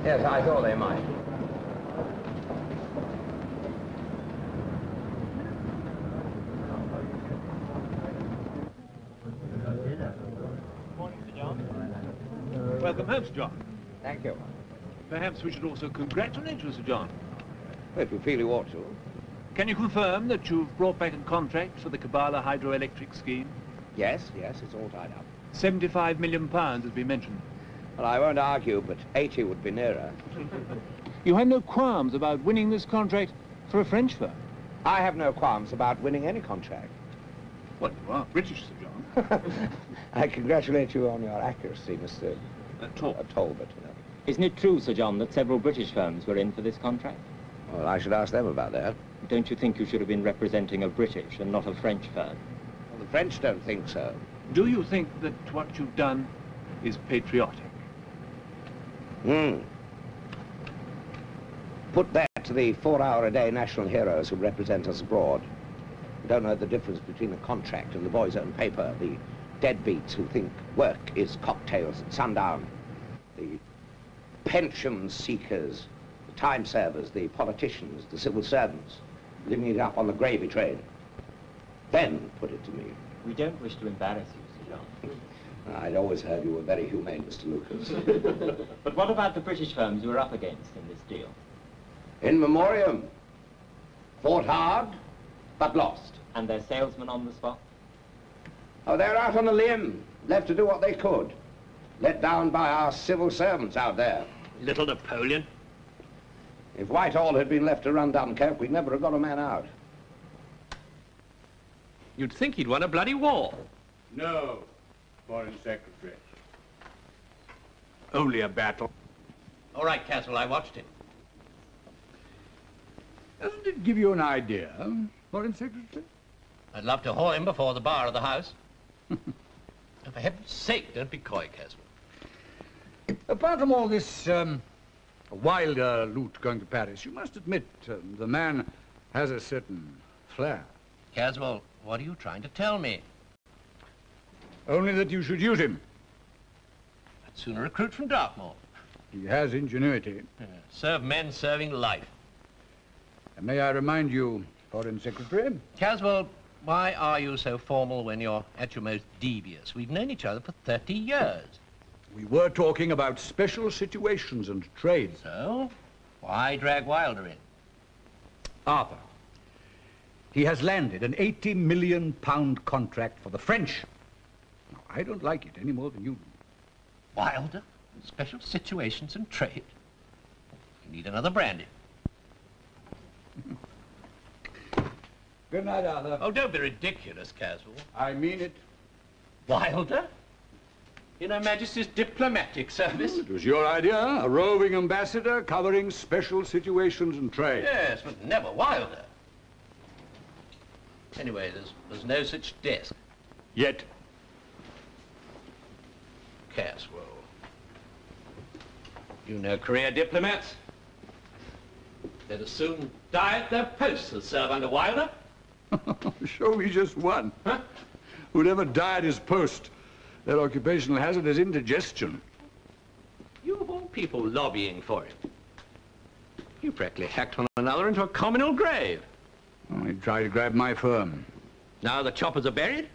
Yes, I thought they might. Welcome home, Sir John. Thank you. Perhaps we should also congratulate you, Sir John. Well, if you feel you ought to. Can you confirm that you've brought back a contract for the Kabbalah hydroelectric scheme? Yes, it's all tied up. £75 million has been mentioned. Well, I won't argue, but 80 would be nearer. You have no qualms about winning this contract for a French firm? I have no qualms about winning any contract. Well, you are British, Sir John. I congratulate you on your accuracy, Mr. Talbot. Isn't it true, Sir John, that several British firms were in for this contract? Well, I should ask them about that. Don't you think you should have been representing a British and not a French firm? Well, the French don't think so. Do you think that what you've done is patriotic? Put that to the 4-hour-a-day national heroes who represent us abroad. Don't know the difference between a contract and the boy's own paper. The deadbeats who think work is cocktails at sundown. The pension seekers, the time servers, the politicians, the civil servants, living it up on the gravy train. Then put it to me. We don't wish to embarrass you, Sir John. I'd always heard you were very humane, Mr. Lucas. But what about the British firms you were up against in this deal? In memoriam. Fought hard, but lost. And their salesmen on the spot? Oh, they're out on a limb, left to do what they could. Let down by our civil servants out there. Little Napoleon. If Whitehall had been left to run Dunkirk, we'd never have got a man out. You'd think he'd won a bloody war. No, Foreign Secretary. Only a battle. All right, Caswell, I watched him. Doesn't it give you an idea, Foreign Secretary? I'd love to haul him before the bar of the House. For heaven's sake, don't be coy, Caswell. Apart from all this wilder loot going to Paris, you must admit the man has a certain flair. Caswell, what are you trying to tell me? Only that you should use him. I'd sooner recruit from Dartmoor. He has ingenuity. Serve men serving life. And may I remind you, Foreign Secretary? Caswell, why are you so formal when you're at your most devious? We've known each other for 30 years. We were talking about special situations and trade. So, why drag Wilder in? Arthur, he has landed an £80 million contract for the French. Now, I don't like it any more than you do. Wilder? Special situations and trade? You need another brandy. Good night, Arthur. Oh, don't be ridiculous, Caswell. I mean it. Wilder? In Her Majesty's diplomatic service? It was your idea, a roving ambassador covering special situations and trade. Yes, but never Wilder. Anyway, there's no such desk. Yet. Caswell. You know career diplomats. They'd as soon die at their posts as serve under Wilder. Show me just one. Huh? Who'd ever die at his post. Their occupational hazard is indigestion. You of all people lobbying for him. You practically hacked one another into a communal grave. Oh, he tried to grab my firm. Now the choppers are buried?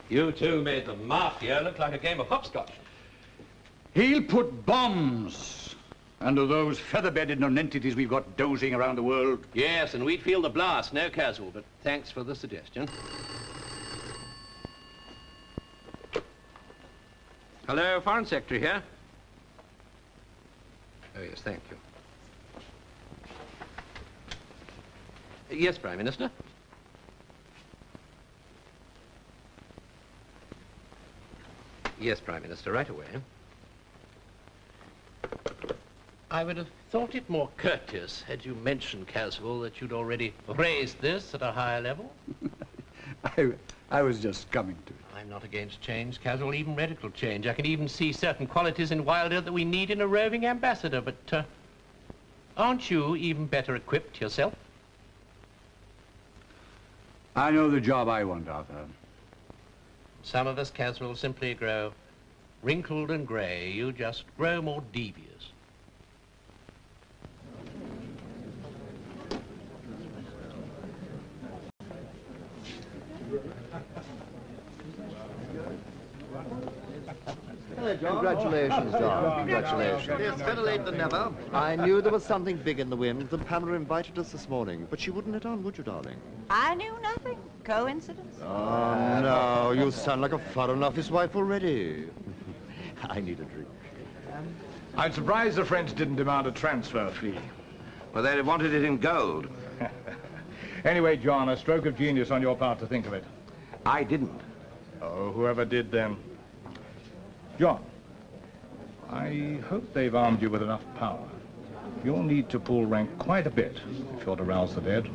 You two made the mafia look like a game of hopscotch. He'll put bombs under those feather-bedded nonentities we've got dozing around the world. Yes, and we'd feel the blast, no Caswell, but thanks for the suggestion. Hello, Foreign Secretary here. Oh, yes, thank you. Yes, Prime Minister. Yes, Prime Minister, right away. I would have thought it more courteous had you mentioned, Caswell, that you'd already raised this at a higher level. I was just coming to it. I'm not against change, Caswell, even radical change. I can even see certain qualities in Wilder that we need in a roving ambassador, but aren't you even better equipped yourself? I know the job I want, Arthur. Some of us, Caswell, simply grow wrinkled and grey. You just grow more devious. Hello, John. Congratulations, John. Congratulations. It's better late than never. I knew there was something big in the wind. The Pamela invited us this morning, but she wouldn't let on, would you, darling? I knew nothing. Coincidence? Oh, no. You sound like a foreign office wife already. I need a drink. I'm surprised the French didn't demand a transfer fee. Well, they'd have wanted it in gold. Anyway, John, a stroke of genius on your part to think of it. I didn't. Oh, whoever did then. John, I hope they've armed you with enough power. You'll need to pull rank quite a bit if you're to rouse the dead.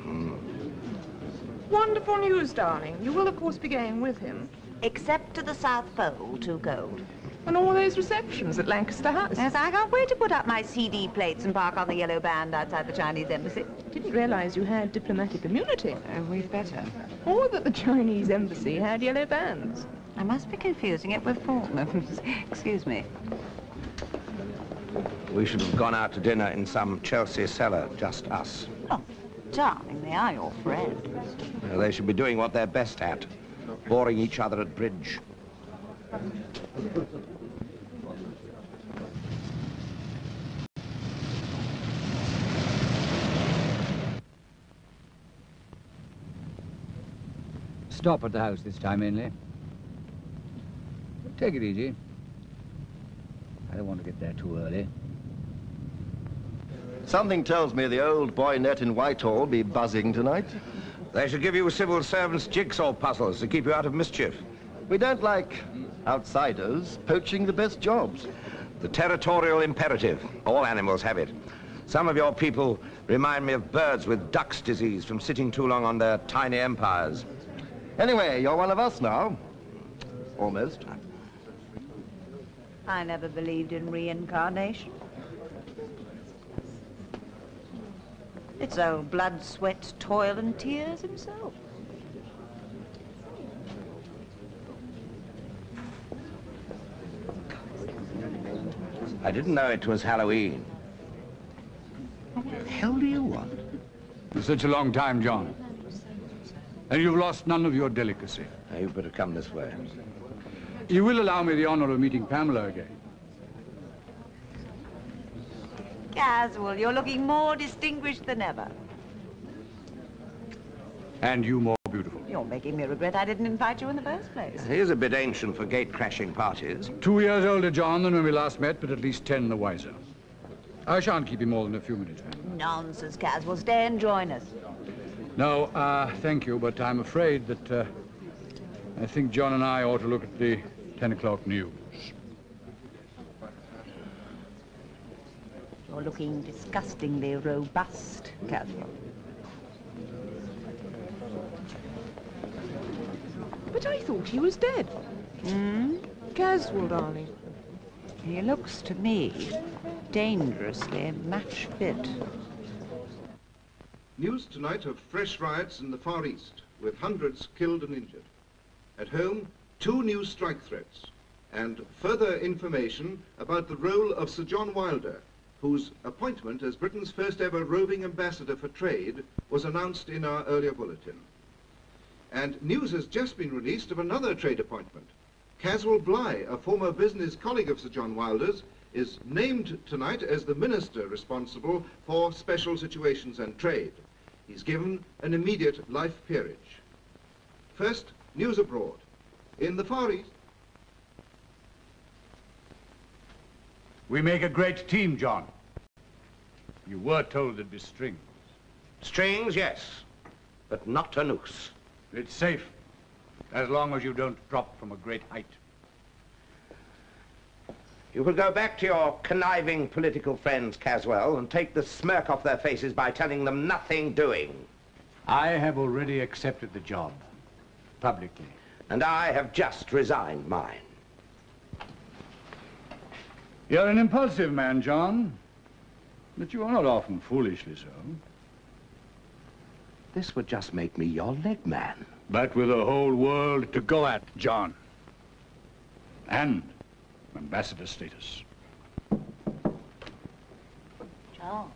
Wonderful news, darling. You will, of course, be going with him. Except to the South Pole, to gold. And all those receptions at Lancaster House. Yes, I can't wait to put up my CD plates and park on the yellow band outside the Chinese embassy. Didn't realize you had diplomatic immunity. Oh, we'd better. Or that the Chinese embassy had yellow bands. I must be confusing it with forms. Excuse me. We should have gone out to dinner in some Chelsea cellar, just us. Oh, darling, they are your friends. Well, they should be doing what they're best at, boring each other at bridge. Stop at the house this time, Ainley. Take it easy. I don't want to get there too early. Something tells me the old boy net in Whitehall will be buzzing tonight. They should give you civil servants' jigsaw puzzles to keep you out of mischief. We don't like outsiders poaching the best jobs. The territorial imperative. All animals have it. Some of your people remind me of birds with duck's disease from sitting too long on their tiny empires. Anyway, you're one of us now. Almost. I never believed in reincarnation. It's old blood, sweat, toil, and tears himself. I didn't know it was Halloween. What the hell do you want? For such a long time, John. And you've lost none of your delicacy. Now, you better come this way. You will allow me the honor of meeting Pamela again. Caswell, you're looking more distinguished than ever. And you more beautiful. You're making me regret I didn't invite you in the first place. He is a bit ancient for gate-crashing parties. 2 years older, John, than when we last met, but at least 10 the wiser. I shan't keep you more than a few minutes, ma'am. Nonsense, Caswell. Stay and join us. No, thank you, but I'm afraid that I think John and I ought to look at the 10 o'clock news. You're looking disgustingly robust, Caswell. But I thought he was dead. Caswell, darling. He looks to me dangerously match fit. News tonight of fresh riots in the Far East, with hundreds killed and injured. At home, 2 new strike threats, and further information about the role of Sir John Wilder, whose appointment as Britain's first ever roving ambassador for trade was announced in our earlier bulletin. And news has just been released of another trade appointment. Caswell Bligh, a former business colleague of Sir John Wilder's, is named tonight as the minister responsible for special situations and trade. He's given an immediate life peerage. First, news abroad. In the Far East... We make a great team, John. You were told there'd be strings. Strings, yes, but not a noose. It's safe, as long as you don't drop from a great height. You will go back to your conniving political friends, Caswell, and take the smirk off their faces by telling them nothing doing. I have already accepted the job, publicly. And I have just resigned mine. You're an impulsive man, John, but you are not often foolishly so. This would just make me your leg man. But with a whole world to go at, John. And ambassador status. John.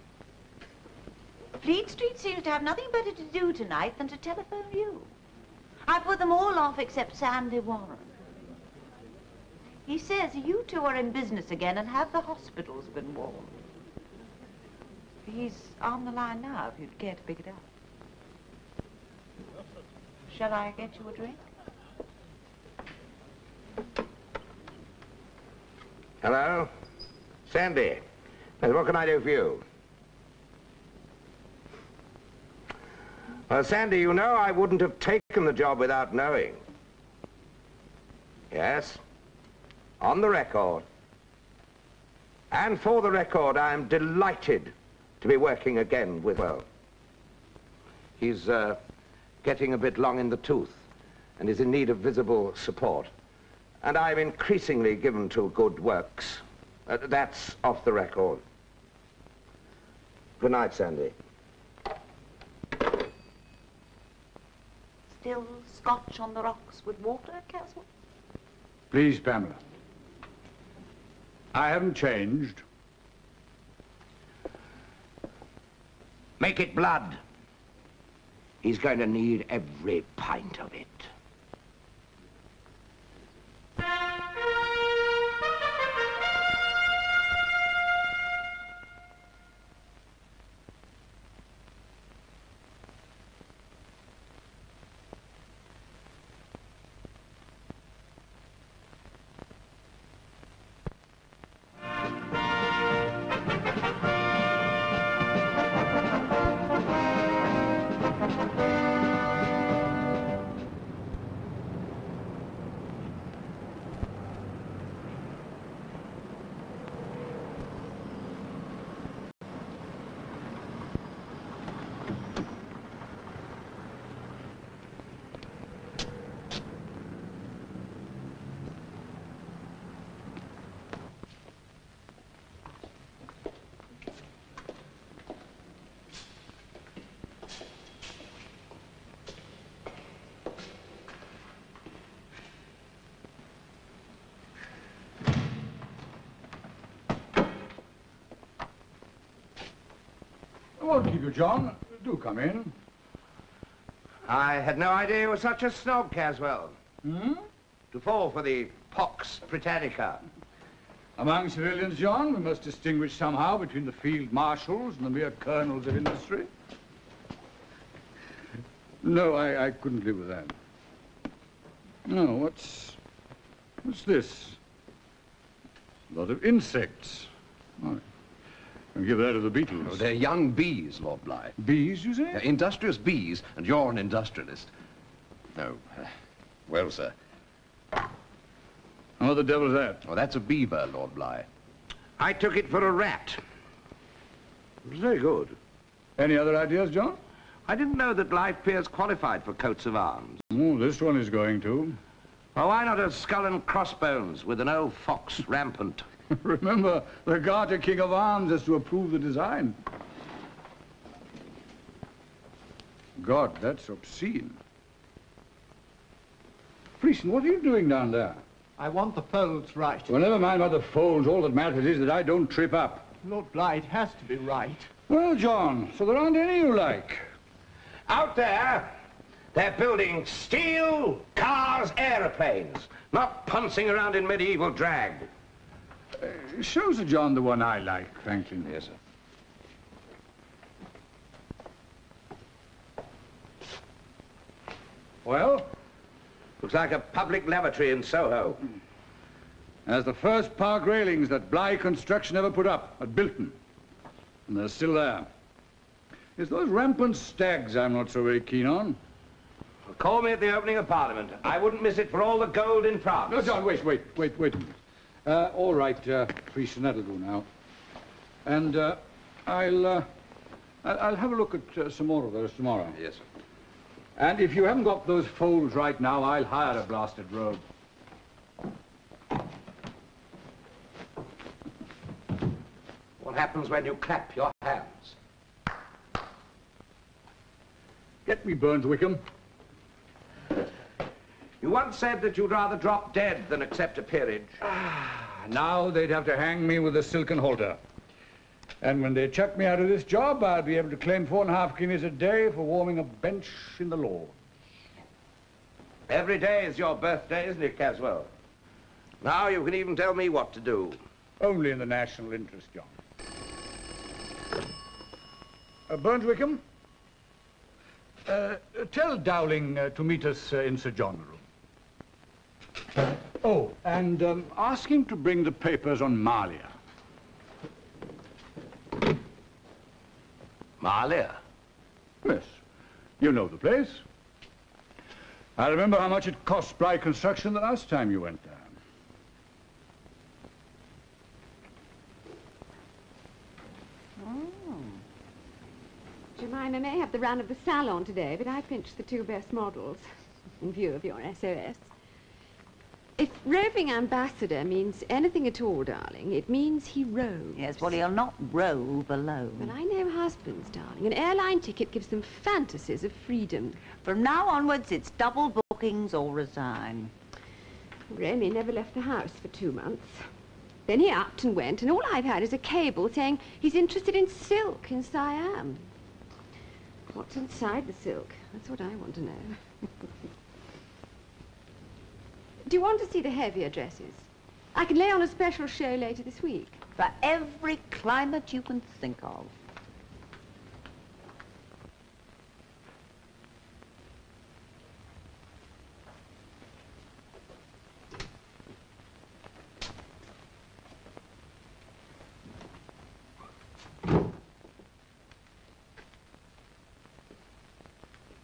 Fleet Street seems to have nothing better to do tonight than to telephone you. I put them all off except Sandy Warren. He says you two are in business again and have the hospitals been warned. He's on the line now if you'd care to pick it up. Shall I get you a drink? Hello? Sandy. What can I do for you? Well, Sandy, you know I wouldn't have taken the job without knowing. Yes? On the record. And for the record, I'm delighted to be working again with, well, he's getting a bit long in the tooth and is in need of visible support. And I'm increasingly given to good works. That's off the record. Good night, Sandy. Still scotch on the rocks with water, Caswell? Please, Pamela. I haven't changed. Make it blood. He's going to need every pint of it. I won't keep you, John. Do come in. I had no idea you were such a snob, Caswell. Hmm? To fall for the Pax Britannica. Among civilians, John, we must distinguish somehow between the field marshals and the mere colonels of industry. No, I couldn't live with that. No, what's this? A lot of insects. Oh. Give that to the Beatles. Oh, they're young bees, Lord Bly. Bees, you say? They're industrious bees, and you're an industrialist. No. Well, sir. What the devil's that? Oh, that's a beaver, Lord Bly. I took it for a rat. It was very good. Any other ideas, John? I didn't know that life peers qualified for coats of arms. Oh, this one is going to. Oh, why not a skull and crossbones with an old fox rampant? Remember, the Garter King of Arms has to approve the design. God, that's obscene. Friesen, what are you doing down there? I want the folds right. Well, never mind about the folds. All that matters is that I don't trip up. Lord Bly, it has to be right. Well, John, so there aren't any you like. Out there, they're building steel, cars, aeroplanes, not pouncing around in medieval drag. Show Sir John the one I like, Franklin. Yes, sir. Well, looks like a public lavatory in Soho. As the first park railings that Bly Construction ever put up at Bilton. And they're still there. It's those rampant stags I'm not so very keen on. Well, call me at the opening of Parliament. I wouldn't miss it for all the gold in France. No, John, wait a minute. All right, Friesen, that'll do now. And I'll have a look at some more of those tomorrow. Yes, sir. And if you haven't got those folds right now, I'll hire a blasted robe. What happens when you clap your hands? Get me Burns, Wickham. You once said that you'd rather drop dead than accept a peerage. Now they'd have to hang me with a silken halter. And when they chuck me out of this job, I'll be able to claim 4.5 guineas a day for warming a bench in the law. Every day is your birthday, isn't it, Caswell? Now you can even tell me what to do. Only in the national interest, John. Burns, Wickham, tell Dowling to meet us in Sir John's room. Oh, and ask him to bring the papers on Malia. Malia? Yes, you know the place. I remember how much it cost Bly Construction the last time you went there. Jemima may have the run of the salon today, but I pinched the 2 best models, in view of your SOS. If roving ambassador means anything at all, darling, it means he roves. Yes, well, he'll not rove alone. Well, I know husbands, darling. An airline ticket gives them fantasies of freedom. From now onwards, it's double bookings or resign. Remy never left the house for 2 months. Then he upped and went, and all I've had is a cable saying he's interested in silk in Siam. What's inside the silk? That's what I want to know. Do you want to see the heavier dresses? I can lay on a special show later this week. For every climate you can think of.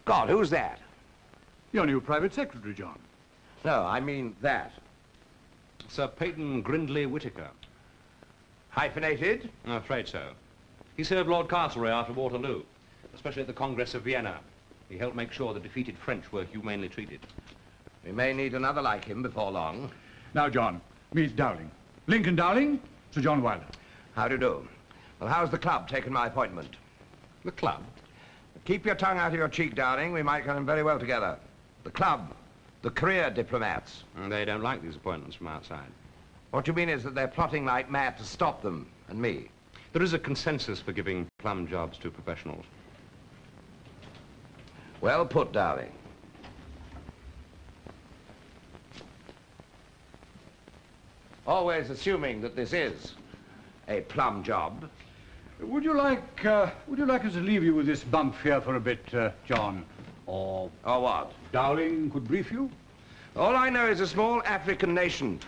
God, who's that? Your new private secretary, John. No, I mean that. Sir Peyton Grindley Whittaker. Hyphenated? I'm afraid so. He served Lord Castlereagh after Waterloo, especially at the Congress of Vienna. He helped make sure the defeated French were humanely treated. We may need another like him before long. Now, John, meet Dowling. Lincoln Dowling, Sir John Wilder. How do you do? Well, how's the club taken my appointment? The club? Keep your tongue out of your cheek, Dowling. We might get on very well together. The club. The career diplomats. They don't like these appointments from outside. What you mean is that they're plotting like mad to stop them and me. There is a consensus for giving plum jobs to professionals. Well put, Dowling. Always assuming that this is a plum job. Would you like us to leave you with this bump here for a bit, John? Or what? Dowling could brief you? All I know is a small African nation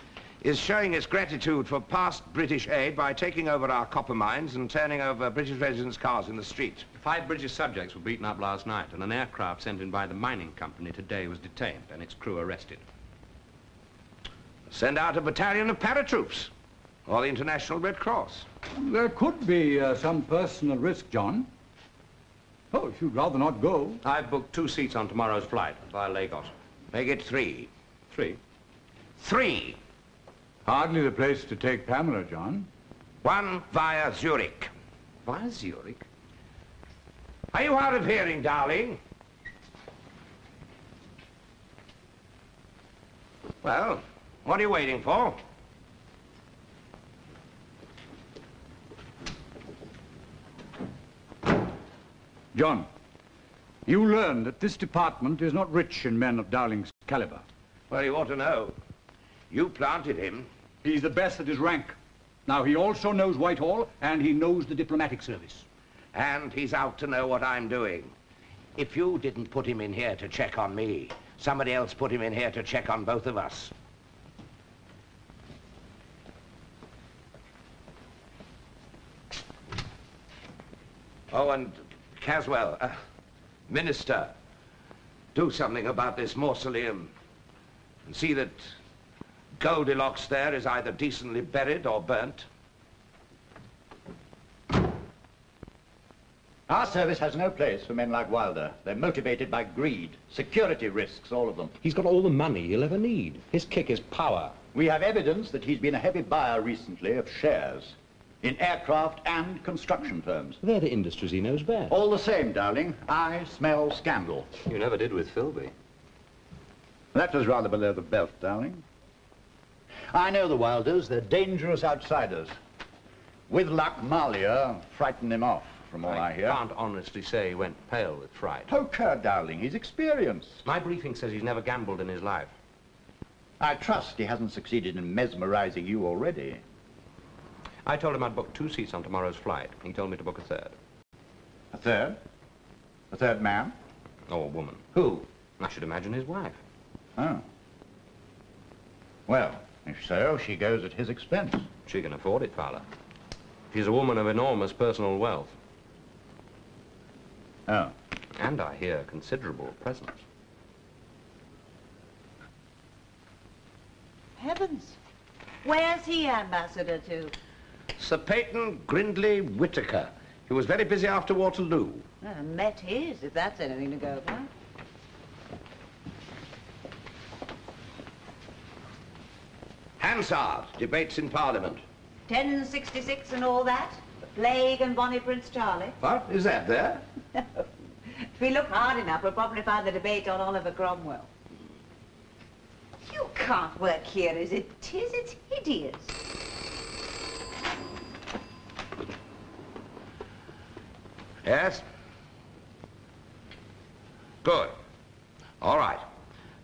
is showing its gratitude for past British aid by taking over our copper mines and turning over British residents' cars in the street. 5 British subjects were beaten up last night, and an aircraft sent in by the mining company today was detained and its crew arrested. Send out a battalion of paratroops, or the International Red Cross. There could be some personal risk, John. Oh, if you'd rather not go. I've booked 2 seats on tomorrow's flight via Lagos. Make it 3. 3? 3! Hardly the place to take Pamela, John. 1 via Zurich. Via Zurich? Are you hard of hearing, darling? Well, what are you waiting for? John, you learned that this department is not rich in men of Dowling's caliber. Well, you ought to know. You planted him. He's the best at his rank. Now, he also knows Whitehall, and he knows the diplomatic service. And he's out to know what I'm doing. If you didn't put him in here to check on me, somebody else put him in here to check on both of us. Oh, and Caswell, Minister, do something about this mausoleum and see that Goldilocks there is either decently buried or burnt. Our service has no place for men like Wilder. They're motivated by greed, security risks, all of them. He's got all the money he'll ever need. His kick is power. We have evidence that he's been a heavy buyer recently of shares in aircraft and construction firms. They're the industries he knows best. All the same, darling, I smell scandal. You never did with Philby. That was rather below the belt, darling. I know the Wilders. They're dangerous outsiders. With luck, Malia frightened him off, from all I hear. I can't honestly say he went pale with fright. Poker, darling, he's experienced. My briefing says he's never gambled in his life. I trust he hasn't succeeded in mesmerizing you already. I told him I'd book 2 seats on tomorrow's flight. He told me to book a 3rd. A 3rd? A 3rd man? Oh, a woman. Who? I should imagine his wife. Oh. Well, if so, she goes at his expense. She can afford it, Fowler. She's a woman of enormous personal wealth. Oh. And I hear considerable presence. Heavens. Where's he ambassador to? Sir Peyton Grindley Whittaker. He was very busy after Waterloo. Met his, if that's anything to go by. Hansard, debates in Parliament. 1066 and all that? The plague and Bonnie Prince Charlie? What? Is that there? No. If we look hard enough, we'll probably find the debate on Oliver Cromwell. You can't work here as it is. It's hideous. Yes? Good. All right.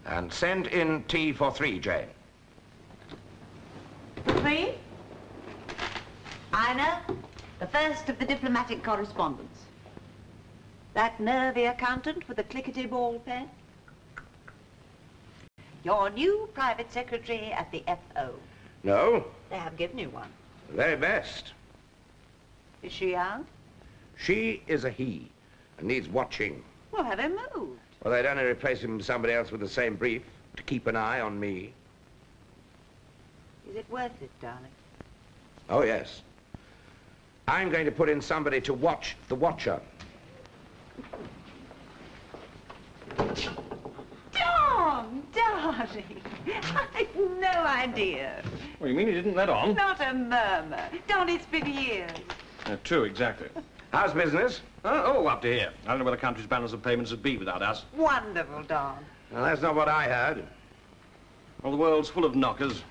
And send in tea for 3, Jane. 3? I know. The first of the diplomatic correspondence. That nervy accountant with the clickety ball pen. Your new private secretary at the FO. No. They have given you one. The very best. Is she out? She is a he and needs watching. Well, have him moved. Well, they'd only replace him with somebody else with the same brief to keep an eye on me. Is it worth it, darling? Oh, yes. I'm going to put in somebody to watch the watcher. John, darling, I've no idea. Well, you mean he didn't let on? Not a murmur. Don, it's been years. 2, exactly. How's business? Oh, up to here. I don't know where the country's balance of payments would be without us. Wonderful, Don. Well, that's not what I heard. Well, the world's full of knockers.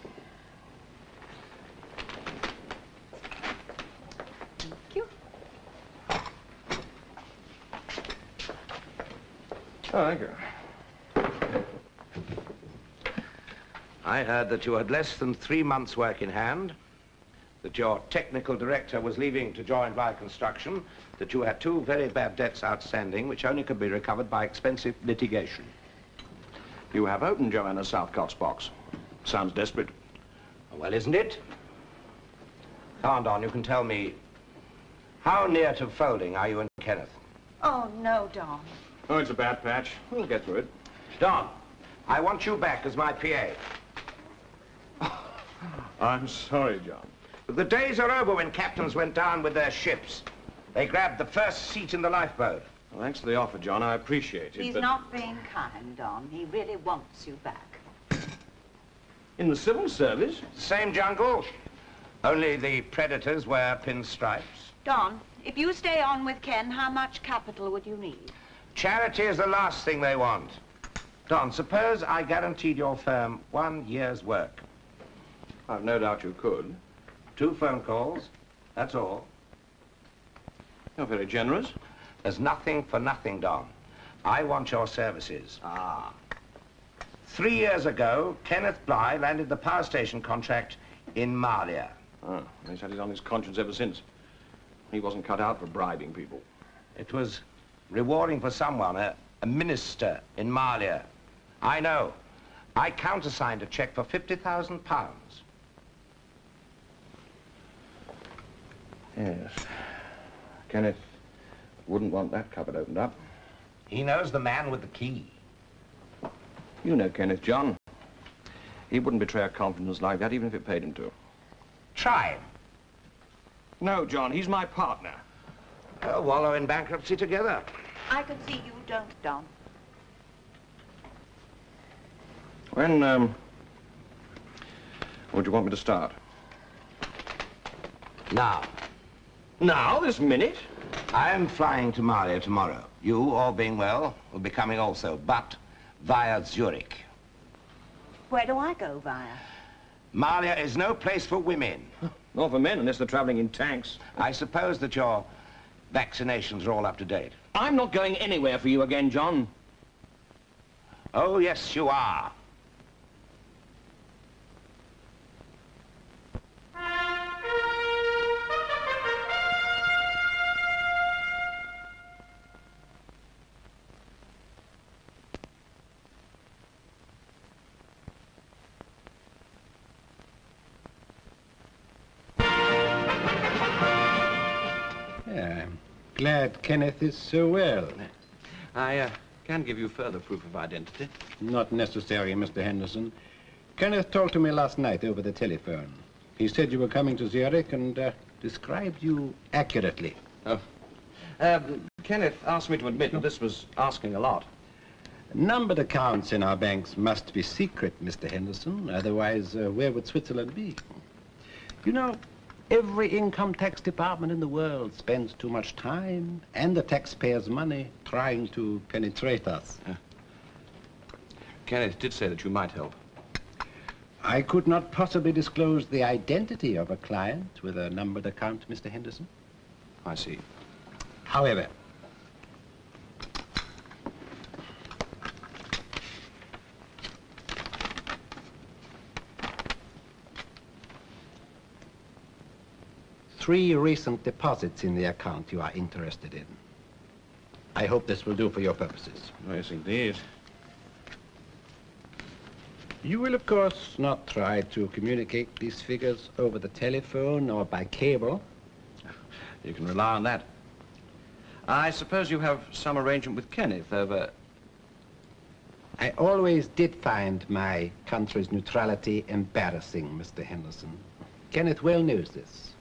Thank you. Oh, thank you. I heard that you had less than 3 months' work in hand, that your technical director was leaving to join Bly Construction, that you had 2 very bad debts outstanding, which only could be recovered by expensive litigation. You have opened Joanna Southcott's box. Sounds desperate. Well, isn't it? Come on, Don, you can tell me, how near to folding are you and Kenneth? Oh, no, Don. Oh, it's a bad patch. We'll get through it. Don, I want you back as my PA. I'm sorry, John. The days are over when captains went down with their ships. They grabbed the first seat in the lifeboat. Well, thanks for the offer, John. I appreciate it. He's not being kind, Don. He really wants you back. In the civil service? Same jungle, only the predators wear pinstripes. Don, if you stay on with Ken, how much capital would you need? Charity is the last thing they want. Don, suppose I guaranteed your firm 1 year's work. I've no doubt you could. 2 phone calls, that's all. You're very generous. There's nothing for nothing, Don. I want your services. 3 years ago, Kenneth Bligh landed the power station contract in Malia. Oh, he's had it on his conscience ever since. He wasn't cut out for bribing people. It was rewarding for someone, a minister in Malia. I know. I countersigned a check for £50,000. Yes. Kenneth wouldn't want that cupboard opened up. He knows the man with the key. You know Kenneth, John. He wouldn't betray a confidence like that, even if it paid him to. Try him. No, John, he's my partner. Wallow in bankruptcy together. I can see you don't, Don. When, would you want me to start? Now. Now, this minute? I am flying to Malia tomorrow. You, all being well, will be coming also, but via Zurich. Where do I go via? Malia is no place for women. Nor for men, unless they're traveling in tanks. I suppose that your vaccinations are all up to date. I'm not going anywhere for you again, John. Oh, yes, you are. Glad Kenneth is so well. I can give you further proof of identity. Not necessary, Mr. Henderson. Kenneth talked to me last night over the telephone. He said you were coming to Zurich and described you accurately. Oh. Kenneth asked me to admit that this was asking a lot. Numbered accounts in our banks must be secret, Mr. Henderson. Otherwise, where would Switzerland be? You know, every income tax department in the world spends too much time and the taxpayers' money trying to penetrate us. Kenneth did say that you might help. I could not possibly disclose the identity of a client with a numbered account, Mr. Henderson. I see. However, three recent deposits in the account you are interested in. I hope this will do for your purposes. Yes, indeed. You will, of course, not try to communicate these figures over the telephone or by cable. You can rely on that. I suppose you have some arrangement with Kenneth over... I always did find my country's neutrality embarrassing, Mr. Henderson. Kenneth well knows this.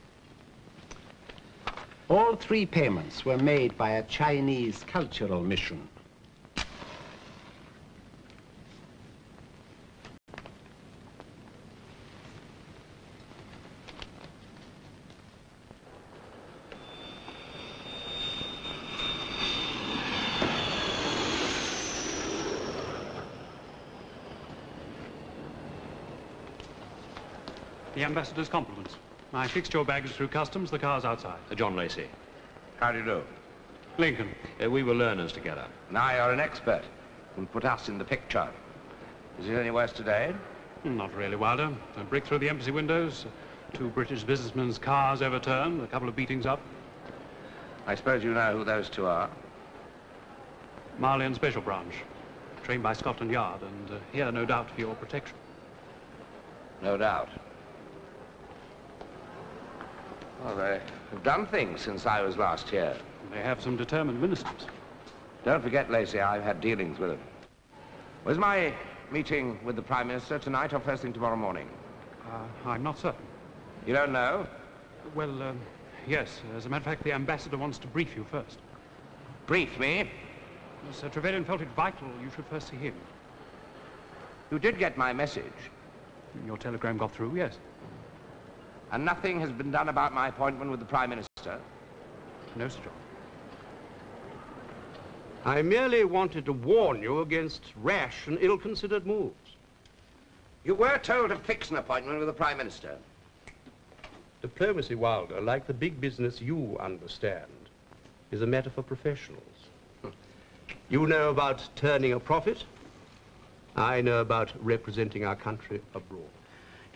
All three payments were made by a Chinese cultural mission. The ambassador's compliments. I fixed your baggage through customs. The car's outside. John Lacey. How do you do? Lincoln. We were learners together. Now you're an expert. Will put us in the picture. Is it any worse today? Not really, Wilder. A brick through the embassy windows, 2 British businessmen's cars overturned, a couple of beatings up. I suppose you know who those 2 are? Marley Special Branch, trained by Scotland Yard, and here, no doubt, for your protection. No doubt. Well, they have done things since I was last here. They have some determined ministers. Don't forget, Lacey, I've had dealings with him. Was my meeting with the Prime Minister tonight or first thing tomorrow morning? I'm not certain. You don't know? Well, yes. As a matter of fact, the ambassador wants to brief you first. Brief me? Sir Trevelyan felt it vital you should first see him. You did get my message. Your telegram got through, yes. And nothing has been done about my appointment with the Prime Minister? No, Sir John. I merely wanted to warn you against rash and ill-considered moves. You were told to fix an appointment with the Prime Minister. Diplomacy, Wilder, like the big business you understand, is a matter for professionals. You know about turning a profit. I know about representing our country abroad.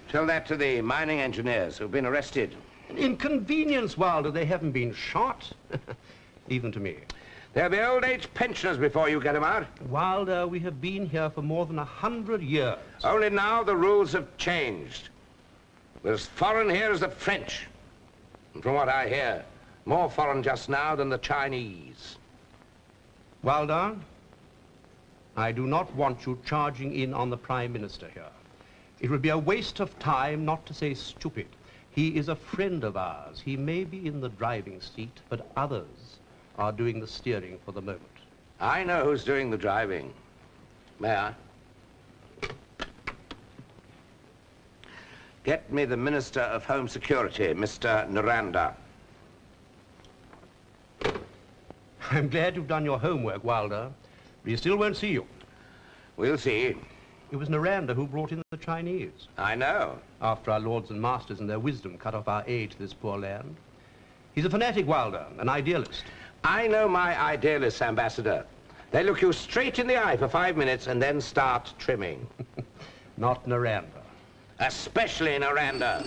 Tell that to the mining engineers who've been arrested. An inconvenience, Wilder. They haven't been shot. Even to me. They'll be old age pensioners before you get them out. Wilder, we have been here for more than 100 years. Only now the rules have changed. We're as foreign here as the French. And from what I hear, more foreign just now than the Chinese. Wilder, I do not want you charging in on the Prime Minister here. It would be a waste of time, not to say stupid. He is a friend of ours. He may be in the driving seat, but others are doing the steering for the moment. I know who's doing the driving. May I? Get me the Minister of Home Security, Mr. Naranda. I'm glad you've done your homework, Wilder. We still won't see you. We'll see. It was Naranda who brought in the Chinese. I know. After our lords and masters in their wisdom cut off our aid to this poor land. He's a fanatic, Wilder, an idealist. I know my idealists, Ambassador. They look you straight in the eye for 5 minutes and then start trimming. Not Naranda. Especially Naranda.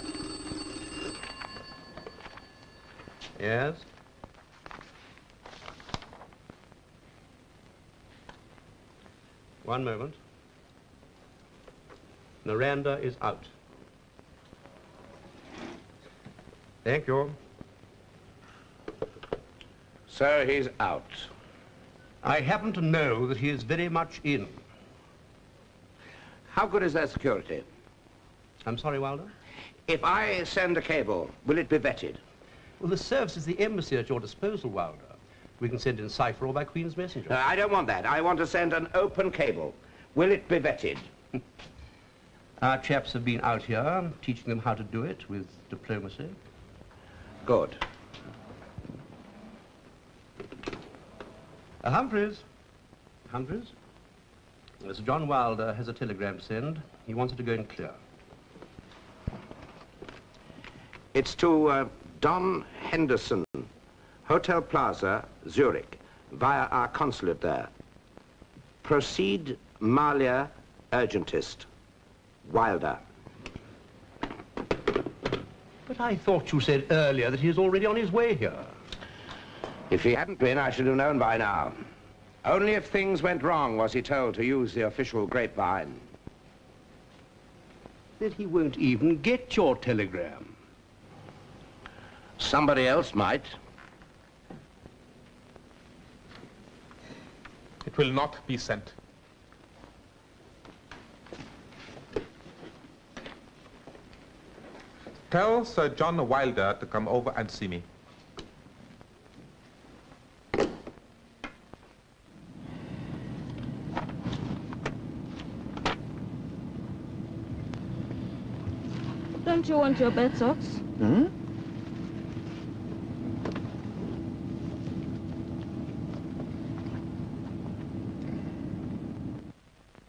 Yes? One moment. Naranda is out. Thank you. Sir, he's out. I happen to know that he is very much in. How good is their security? I'm sorry, Wilder? If I send a cable, will it be vetted? Well, the service is the embassy at your disposal, Wilder. We can send in cipher or by Queen's messenger. No, I don't want that. I want to send an open cable. Will it be vetted? Our chaps have been out here, teaching them how to do it with diplomacy. Good. Humphreys. Humphreys? Sir John Wilder has a telegram to send. He wants it to go in clear. It's to Don Henderson, Hotel Plaza, Zurich, via our consulate there. Proceed Malia Urgentist. Wilder. But I thought you said earlier that he is already on his way here. If he hadn't been, I should have known by now. Only if things went wrong was he told to use the official grapevine. Then he won't even get your telegram. Somebody else might. It will not be sent. Tell Sir John Wilder to come over and see me. Don't you want your bed socks? Hmm?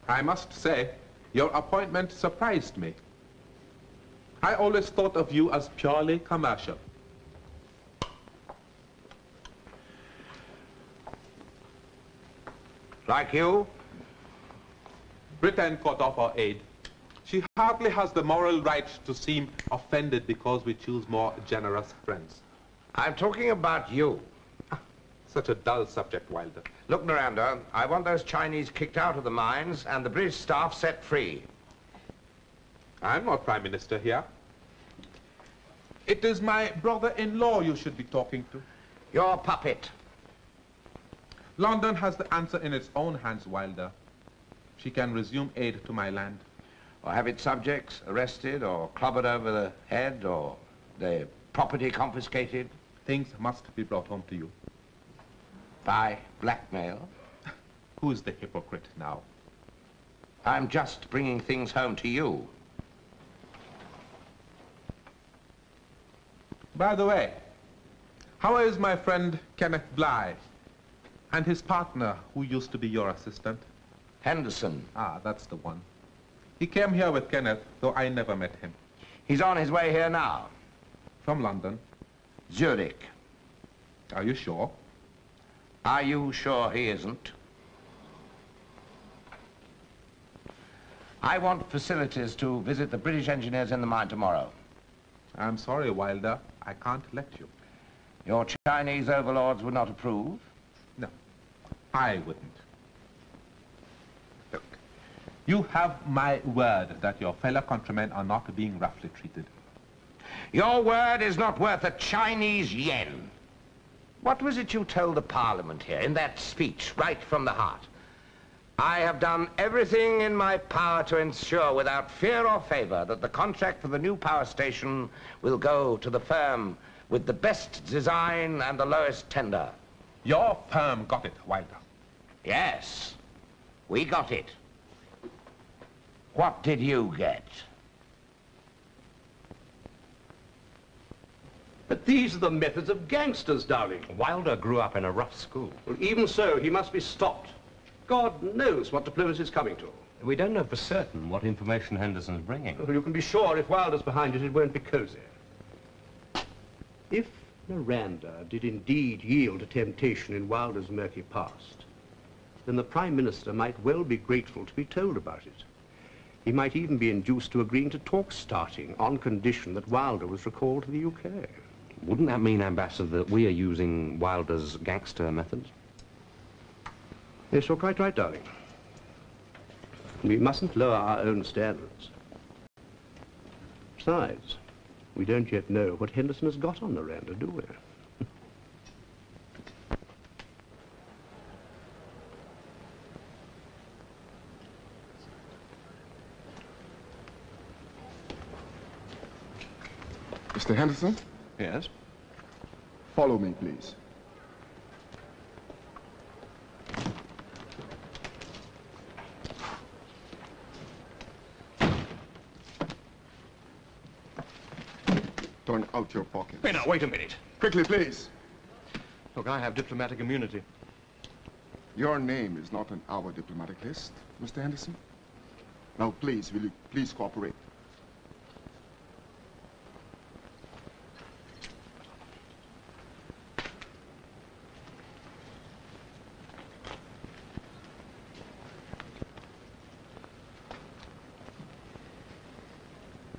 I must say, your appointment surprised me. I always thought of you as purely commercial. Like you? Britain cut off our aid. She hardly has the moral right to seem offended because we choose more generous friends. I'm talking about you. Such a dull subject, Wilder. Look, Naranda, I want those Chinese kicked out of the mines and the British staff set free. I'm not Prime Minister here. It is my brother-in-law you should be talking to. Your puppet. London has the answer in its own hands, Wilder. She can resume aid to my land. Or have its subjects arrested or clobbered over the head or their property confiscated. Things must be brought home to you. By blackmail. Who's the hypocrite now? I'm just bringing things home to you. By the way, how is my friend Kenneth Bligh and his partner who used to be your assistant? Henderson. Ah, that's the one. He came here with Kenneth, though I never met him. He's on his way here now. From London? Zurich. Are you sure? Are you sure he isn't? I want facilities to visit the British engineers in the mine tomorrow. I'm sorry, Wilder. I can't let you. Your Chinese overlords would not approve? No, I wouldn't. Look, you have my word that your fellow countrymen are not being roughly treated. Your word is not worth a Chinese yen. What was it you told the Parliament here in that speech, right from the heart? I have done everything in my power to ensure without fear or favor that the contract for the new power station will go to the firm with the best design and the lowest tender. Your firm got it, Wilder. Yes, we got it. What did you get? But these are the methods of gangsters, Dowling. Wilder grew up in a rough school. Well, even so, he must be stopped. God knows what diplomacy is coming to. We don't know for certain what information Henderson's bringing. Well, you can be sure if Wilder's behind it, it won't be cozy. If Miranda did indeed yield to temptation in Wilder's murky past, then the Prime Minister might well be grateful to be told about it. He might even be induced to agreeing to talks starting on condition that Wilder was recalled to the UK. Wouldn't that mean, Ambassador, that we are using Wilder's gangster methods? Yes, you're quite right, darling. We mustn't lower our own standards. Besides, we don't yet know what Henderson has got on Miranda, do we? Mr. Henderson? Yes? Follow me, please. Turn out your pockets. Hey, now, wait a minute. Quickly, please. Look, I have diplomatic immunity. Your name is not on our diplomatic list, Mr. Henderson. Now, please, will you please cooperate?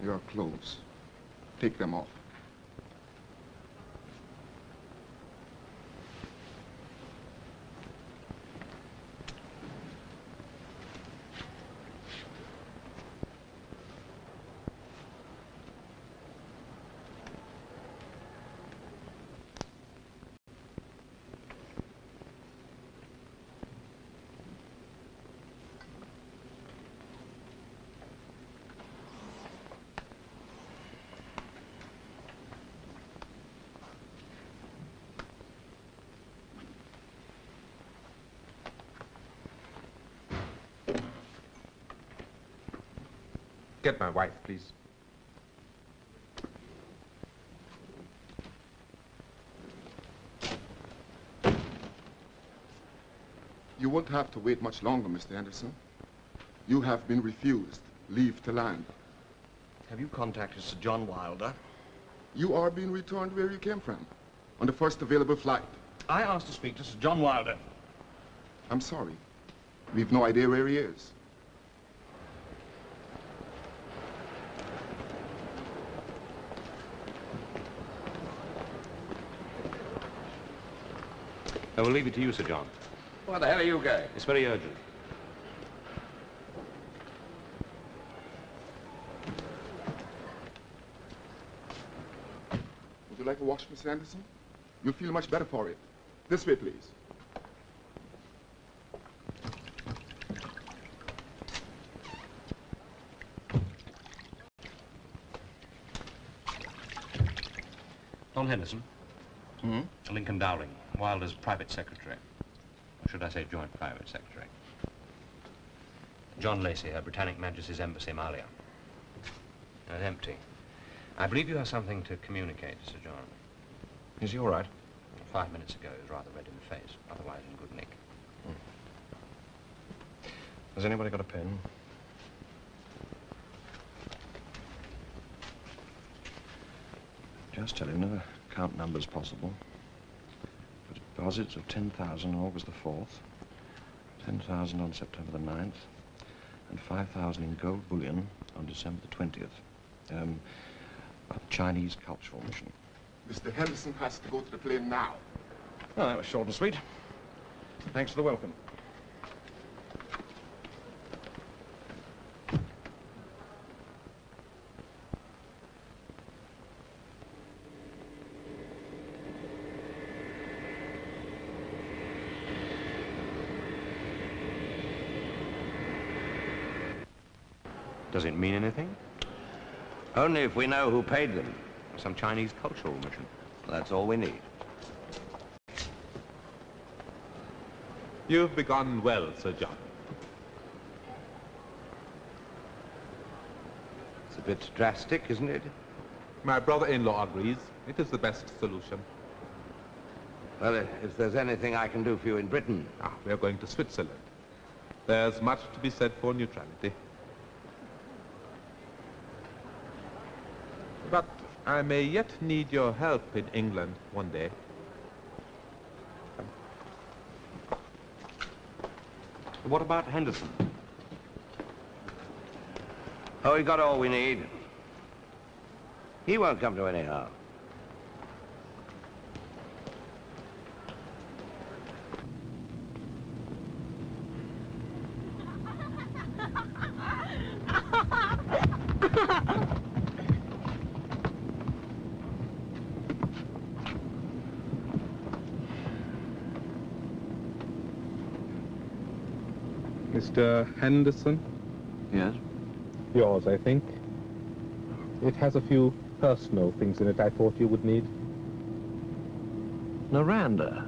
Your clothes. Take them off. Get my wife, please. You won't have to wait much longer, Mr. Henderson. You have been refused leave to land. Have you contacted Sir John Wilder? You are being returned where you came from, on the first available flight. I asked to speak to Sir John Wilder. I'm sorry. We've no idea where he is. I will leave it to you, Sir John. Where the hell are you going? It's very urgent. you like a wash, Mr. Anderson? You'll feel much better for it. This way, please. Don Henderson. Lincoln Dowling, Wilder's private secretary. Or should I say joint private secretary? John Lacey, Her Britannic Majesty's Embassy, Malia. It's empty. I believe you have something to communicate, Sir John. Is he all right? 5 minutes ago, he was rather red in the face, otherwise in good nick. Has anybody got a pen? Just tell him no account numbers possible. But deposits of 10,000 on August the 4th, 10,000 on September the 9th, and 5,000 in gold bullion on December the 20th. A Chinese cultural mission. Mr. Henderson has to go to the plane now. Oh, that was short and sweet. Thanks for the welcome. Does it mean anything? Only if we know who paid them. Some Chinese cultural mission. That's all we need. You've begun well, Sir John. It's a bit drastic, isn't it? My brother-in-law agrees. It is the best solution. Well, if there's anything I can do for you in Britain... we are going to Switzerland. There's much to be said for neutrality. But I may yet need your help in England one day. What about Henderson? Oh, we got all we need. He won't come to any harm. Mr. Henderson? Yes? Yours, I think. It has a few personal things in it I thought you would need. Miranda.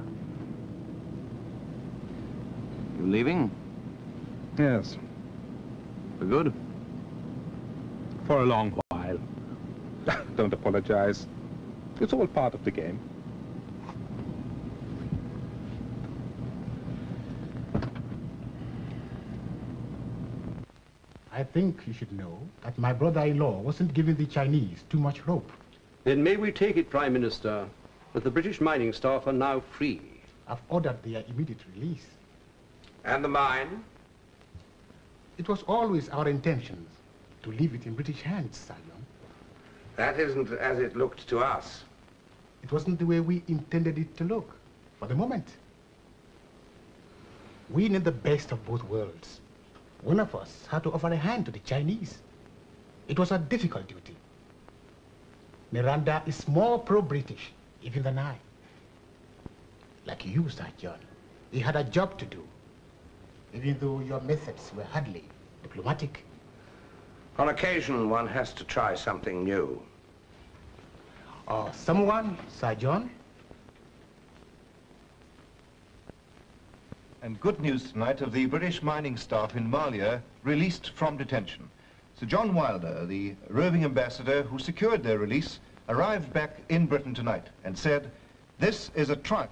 You leaving? Yes. For good? For a long while. Don't apologize. It's all part of the game. I think you should know that my brother-in-law wasn't giving the Chinese too much rope. Then may we take it, Prime Minister, that the British mining staff are now free? I've ordered their immediate release. And the mine? It was always our intention to leave it in British hands, Sergeant. That isn't as it looked to us. It wasn't the way we intended it to look, for the moment. We need the best of both worlds. One of us had to offer a hand to the Chinese. It was a difficult duty. Miranda is more pro-British, even than I. Like you, Sir John, he had a job to do, even though your methods were hardly diplomatic. On occasion, one has to try something new. Or someone, Sir John? And good news tonight of the British mining staff in Malia released from detention. Sir John Wilder, the roving ambassador who secured their release, arrived back in Britain tonight and said, "This is a triumph."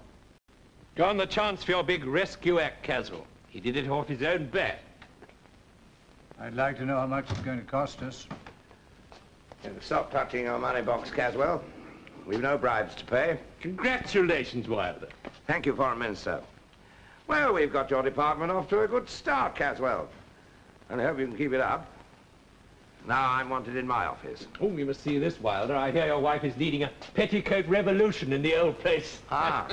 Gone the chance for your big rescue act, Caswell. He did it off his own bat. I'd like to know how much it's going to cost us. Stop touching your money box, Caswell. We've no bribes to pay. Congratulations, Wilder. Thank you, Foreign Minister. Well, we've got your department off to a good start, Caswell. And I hope you can keep it up. Now I'm wanted in my office. Oh, you must see this, Wilder. I hear your wife is leading a petticoat revolution in the old place. Ah.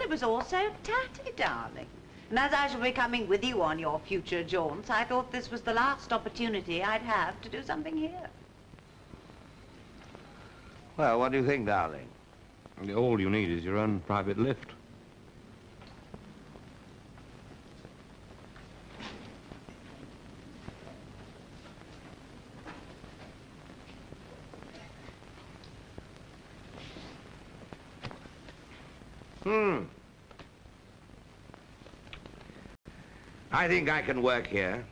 it was all so tatty, darling. And as I shall be coming with you on your future jaunts, I thought this was the last opportunity I'd have to do something here. Well, what do you think, darling? All you need is your own private lift. I think I can work here.